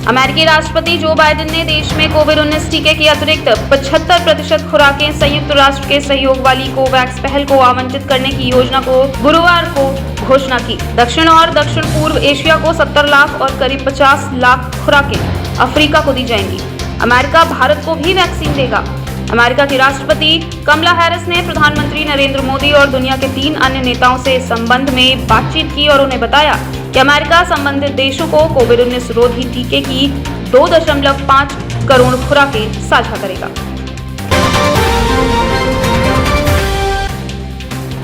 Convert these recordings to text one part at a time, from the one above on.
अमेरिकी राष्ट्रपति Joe Biden ने देश में कोविड-19 टीके की अतिरिक्त 75% खुराकें संयुक्त राष्ट्र के सहयोग वाली कोवैक्स पहल को आवंटित करने की योजना को गुरुवार को घोषणा की। दक्षिण और दक्षिण पूर्व एशिया को 70 लाख और करीब 50 लाख खुराकें अफ्रीका को दी जाएंगी। अमेरिका भारत को भी वैक्सीन देगा। अमेरिका की राष्ट्रपति कमला हैरिस ने प्रधानमंत्री नरेंद्र मोदी और दुनिया के 3 अन्य नेताओं से इस संबंध में बातचीत की और उन्हें बताया कि अमेरिका संबंधित देशों को कोविड-19 रोधी टीके की 2.5 करोड़ खुराकें साझा करेगा।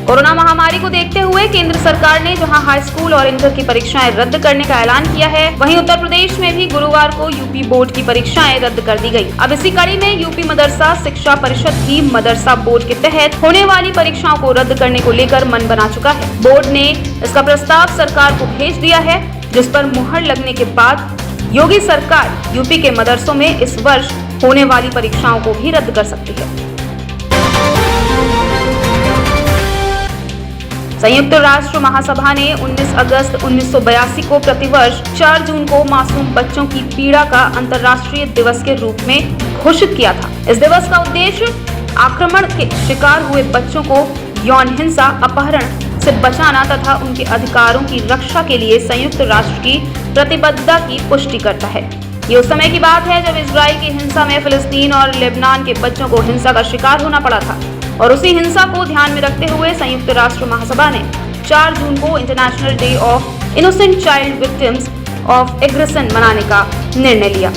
कोरोना महामारी को देखते हुए केंद्र सरकार ने जहां हाई स्कूल और इंटर की परीक्षाएं रद्द करने का ऐलान किया है, वहीं उत्तर प्रदेश में भी गुरुवार को यूपी बोर्ड की परीक्षाएं रद्द कर दी गई। अब इसी कड़ी में यूपी मदरसा शिक्षा परिषद भी मदरसा बोर्ड के तहत होने वाली परीक्षाओं को रद्द करने को लेकर मन बना चुका है। बोर्ड ने इसका प्रस्ताव सरकार को भेज दिया है, जिस पर मुहर लगने के बाद योगी सरकार यूपी के मदरसों में इस वर्ष होने वाली परीक्षाओं को भी रद्द कर सकती है। संयुक्त राष्ट्र महासभा ने 19 अगस्त 1982 को प्रतिवर्ष 4 जून को मासूम बच्चों की पीड़ा का अंतर्राष्ट्रीय दिवस के रूप में घोषित किया था। इस दिवस का उद्देश्य आक्रमण के शिकार हुए बच्चों को यौन हिंसा, अपहरण से बचाना तथा उनके अधिकारों की रक्षा के लिए संयुक्त राष्ट्र की प्रतिबद्धता की पुष्टि करता है। ये उस समय की बात है जब इजराइल की हिंसा में फिलिस्तीन और लेबनान के बच्चों को हिंसा का शिकार होना पड़ा था, और उसी हिंसा को ध्यान में रखते हुए संयुक्त राष्ट्र महासभा ने 4 जून को international day of innocent child victims of aggression मनाने का निर्णय लिया।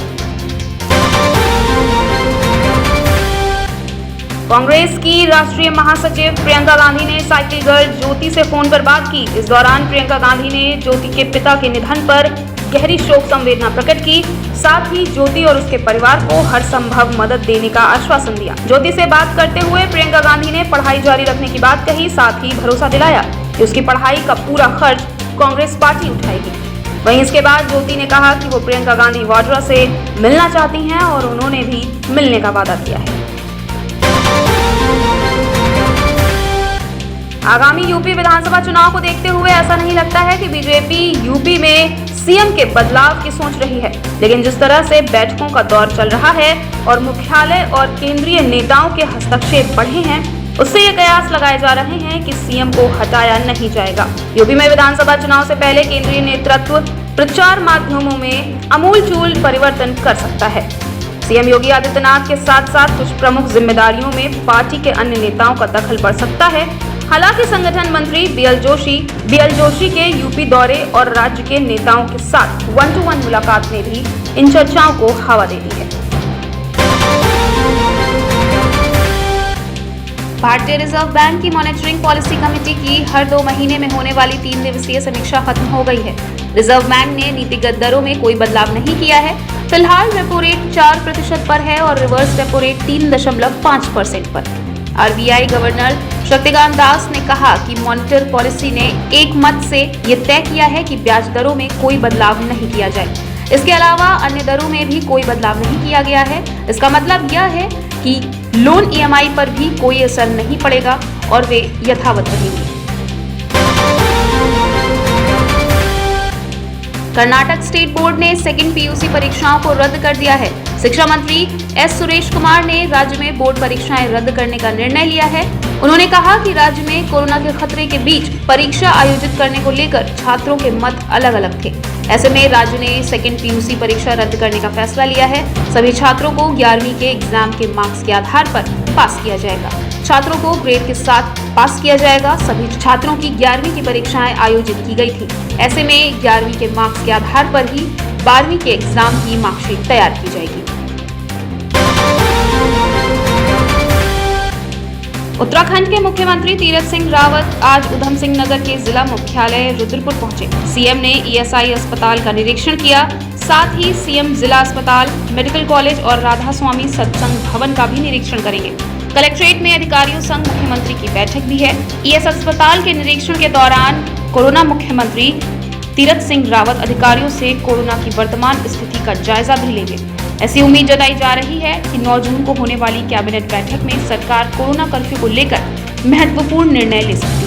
कांग्रेस की राष्ट्रीय महासचिव प्रियंका गांधी ने साइकिल गर्ल ज्योति से फोन पर बात की। इस दौरान प्रियंका गांधी ने ज्योति के पिता के निधन पर गहरी शोक संवेदना प्रकट की। साथ ही ज्योति और उसके परिवार को हर संभव मदद देने का आश्वासन दिया। ज्योति से बात करते हुए प्रियंका गांधी ने पढ़ाई जारी रखने की बात कही। साथ ही भरोसा दिलाया कि उसकी पढ़ाई का पूरा खर्च कांग्रेस पार्टी उठाएगी। वहीं इसके बाद ज्योति ने कहा कि वो प्रियंका गांधी वाड्रा से मिलना चाहती हैं और उन्होंने भी मिलने का वादा किया है। आगामी यूपी विधानसभा चुनाव को देखते हुए ऐसा नहीं लगता है कि बीजेपी यूपी में सीएम के बदलाव की सोच रही है, लेकिन जिस तरह से बैठकों का दौर चल रहा है और मुख्यालय और केंद्रीय नेताओं के हस्तक्षेप बढ़े हैं, उससे ये कयास लगाए जा रहे हैं कि सीएम को हटाया नहीं जाएगा। यूपी में विधानसभा चुनाव से पहले केंद्रीय नेतृत्व प्रचार माध्यमों में आमूलचूल परिवर्तन कर सकता है। सीएम योगी आदित्यनाथ के साथ साथ कुछ प्रमुख जिम्मेदारियों में पार्टी के अन्य नेताओं का दखल बढ़ सकता है। हालांकि संगठन मंत्री बीएल जोशी के यूपी दौरे और राज्य के नेताओं के साथ 1-to-1 मुलाकात ने भी इन चर्चाओं को हवा दे दी है। भारतीय रिजर्व बैंक की मॉनिटरिंग पॉलिसी कमेटी की हर 2 महीने में होने वाली 3 दिवसीय समीक्षा खत्म हो गई है। रिजर्व बैंक ने नीतिगत दरों में कोई बदलाव नहीं किया है। फिलहाल रेपो रेट 4% पर है और रिवर्स रेपो रेट 3.5% पर। आरबीआई गवर्नर शक्तिकांत दास ने कहा कि मॉनिटर पॉलिसी ने एक मत से ये तय किया है कि ब्याज दरों में कोई बदलाव नहीं किया जाए। इसके अलावा अन्य दरों में भी कोई बदलाव नहीं किया गया है। इसका मतलब यह है कि लोन ईएमआई पर भी कोई असर नहीं पड़ेगा और वे यथावत रहेंगे। कर्नाटक स्टेट बोर्ड ने सेकंड पीयूसी परीक्षाओं को रद्द कर दिया है। शिक्षा मंत्री एस सुरेश कुमार ने राज्य में बोर्ड परीक्षाएं रद्द करने का निर्णय लिया है। उन्होंने कहा कि राज्य में कोरोना के खतरे के बीच परीक्षा आयोजित करने को लेकर छात्रों के मत अलग अलग थे। ऐसे में राज्य ने सेकंड पीयूसी परीक्षा रद्द करने का फैसला लिया है। सभी छात्रों को 11वीं के एग्जाम के मार्क्स के आधार पर पास किया जाएगा। छात्रों को ग्रेड के साथ पास किया जाएगा। सभी छात्रों की 11वीं की परीक्षाएं आयोजित की गई थी। ऐसे में 11वीं के मार्क्स के आधार पर ही 12वीं के एग्जाम की मार्कशीट तैयार की जाएगी। उत्तराखंड के मुख्यमंत्री तीरथ सिंह रावत आज उधम सिंह नगर के जिला मुख्यालय रुद्रपुर पहुंचे। सीएम ने ईएसआई अस्पताल का निरीक्षण किया। साथ ही सीएम जिला अस्पताल, मेडिकल कॉलेज और राधा स्वामी सत्संग भवन का भी निरीक्षण करेंगे। कलेक्ट्रेट में अधिकारियों संग मुख्यमंत्री की बैठक भी है। ईएस अस्पताल के निरीक्षण के दौरान कोरोना मुख्यमंत्री तीरथ सिंह रावत अधिकारियों से कोरोना की वर्तमान स्थिति का जायजा भी लेंगे। ऐसी उम्मीद जताई जा रही है कि 9 जून को होने वाली कैबिनेट बैठक में सरकार कोरोना कर्फ्यू को लेकर महत्वपूर्ण निर्णय ले सकती है।